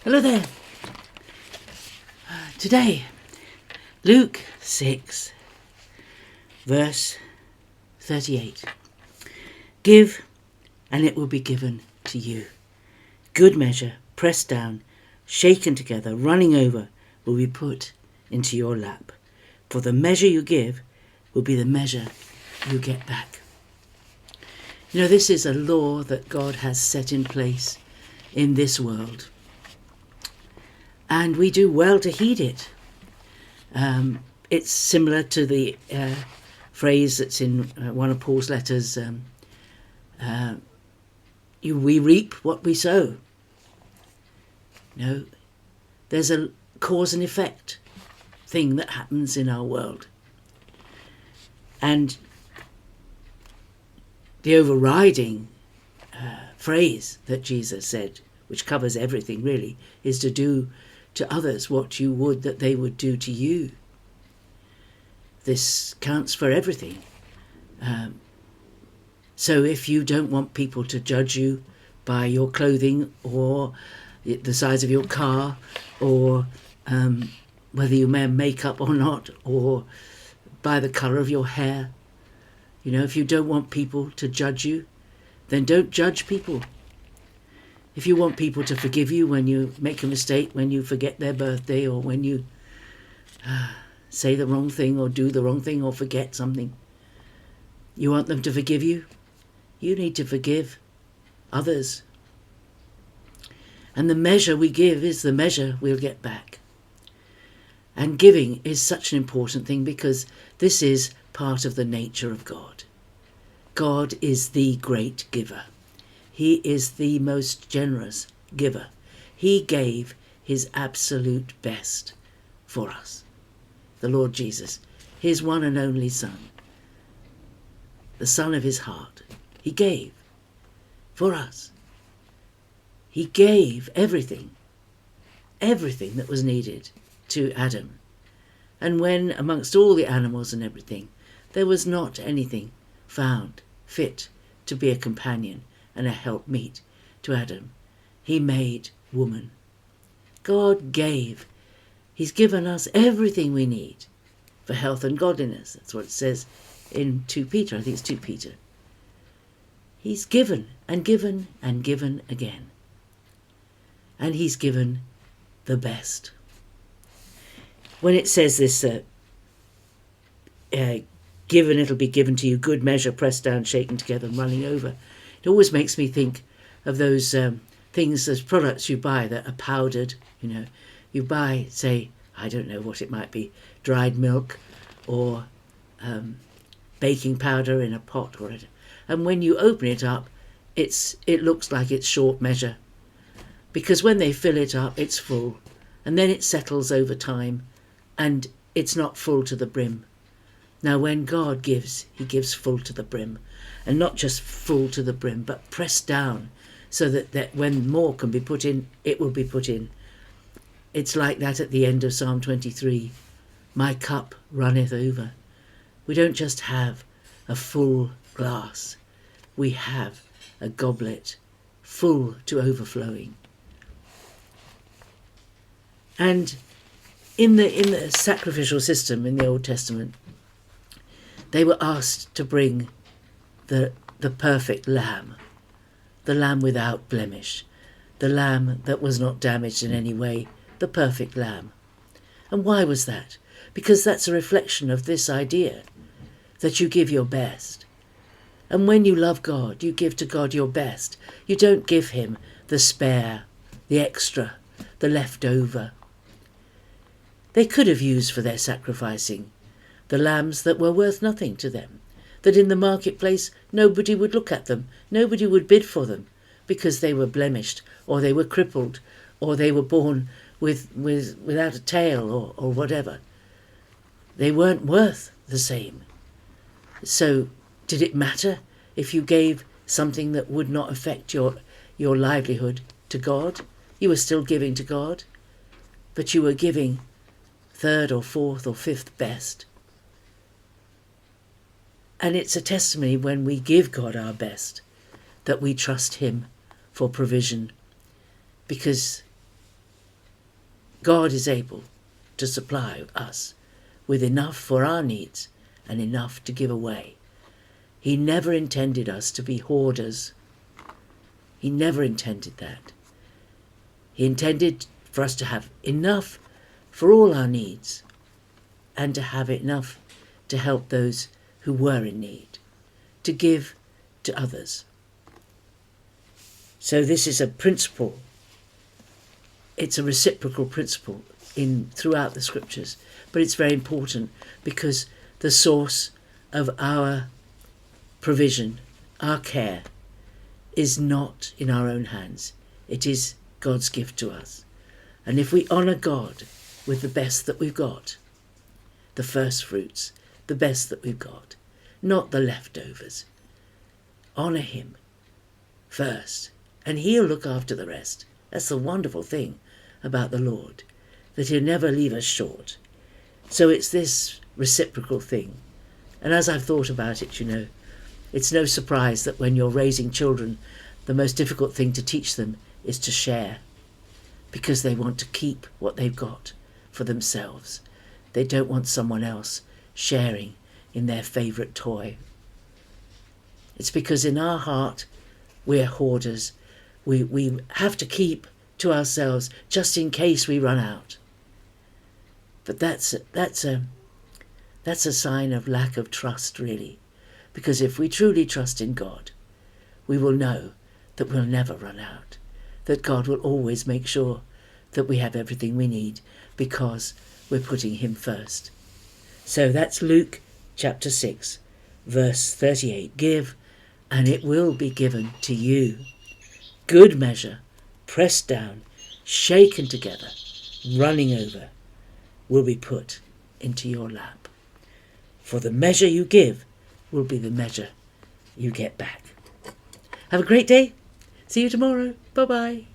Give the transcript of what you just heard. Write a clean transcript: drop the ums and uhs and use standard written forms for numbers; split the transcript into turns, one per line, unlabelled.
Hello there. Today, Luke 6, verse 38. Give, and it will be given to you. Good measure, pressed down, shaken together, running over, will be put into your lap. For the measure you give will be the measure you get back. You know, this is a law that God has set in place in this world. And we do well to heed it. It's similar to the phrase that's in one of Paul's letters, we reap what we sow. No, there's a cause and effect thing that happens in our world. And the overriding phrase that Jesus said, which covers everything really, is to do to others what you would that they would do to you. This counts for everything. So if you don't want people to judge you by your clothing or the size of your car or whether you wear makeup or not, or by the colour of your hair, you know, if you don't want people to judge you, then don't judge people. If you want people to forgive you when you make a mistake, when you forget their birthday, or when you say the wrong thing or do the wrong thing or forget something, you want them to forgive you, you need to forgive others. And the measure we give is the measure we'll get back. And giving is such an important thing because this is part of the nature of God. God is the great giver. He is the most generous giver. He gave his absolute best for us. The Lord Jesus, his one and only Son, the Son of his heart, he gave for us. He gave everything that was needed to Adam. And when amongst all the animals and everything, there was not anything found fit to be a companion and a helpmeet to Adam, he made woman. God gave. He's given us everything we need for health and godliness. That's what it says in 2 Peter. I think it's 2 Peter. He's given and given and given again. And he's given the best. When it says this, given it'll be given to you, good measure, pressed down, shaken together and running over, it always makes me think of those things, those products you buy that are powdered. You know, you buy, say, I don't know what it might be, dried milk or baking powder in a pot or it. And when you open it up, it looks like it's short measure, because when they fill it up, it's full, and then it settles over time, and it's not full to the brim. Now, when God gives, he gives full to the brim. And not just full to the brim, but pressed down so that when more can be put in, it will be put in. It's like that at the end of Psalm 23. My cup runneth over. We don't just have a full glass. We have a goblet full to overflowing. And in the sacrificial system in the Old Testament, they were asked to bring the perfect lamb, the lamb without blemish, the lamb that was not damaged in any way, the perfect lamb. And why was that? Because that's a reflection of this idea that you give your best. And when you love God, you give to God your best. You don't give him the spare, the extra, the leftover. They could have used for their sacrificing the lambs that were worth nothing to them, that in the marketplace nobody would look at them, nobody would bid for them, because they were blemished, or they were crippled, or they were born without a tail, or whatever. They weren't worth the same. So did it matter if you gave something that would not affect your livelihood to God? You were still giving to God, but you were giving third or fourth or fifth best. And it's a testimony when we give God our best that we trust him for provision, because God is able to supply us with enough for our needs and enough to give away. He never intended us to be hoarders. He never intended that. He intended for us to have enough for all our needs and to have enough to help those who were in need, to give to others. So this is a principle. It's a reciprocal principle throughout the scriptures, but it's very important because the source of our provision, our care, is not in our own hands. It is God's gift to us. And if we honour God with the best that we've got, the first fruits, the best that we've got, not the leftovers, honour him first, and he'll look after the rest. That's the wonderful thing about the Lord, that he'll never leave us short. So it's this reciprocal thing. And as I've thought about it, it's no surprise that when you're raising children, the most difficult thing to teach them is to share, because they want to keep what they've got for themselves. They don't want someone else sharing in their favourite toy. It's because in our heart we're hoarders. We have to keep to ourselves just in case we run out. But that's a sign of lack of trust, really, because if we truly trust in God, we will know that we'll never run out, that God will always make sure that we have everything we need because we're putting him first. So that's Luke chapter 6, verse 38. Give, and it will be given to you. Good measure, pressed down, shaken together, running over, will be put into your lap. For the measure you give will be the measure you get back. Have a great day. See you tomorrow. Bye-bye.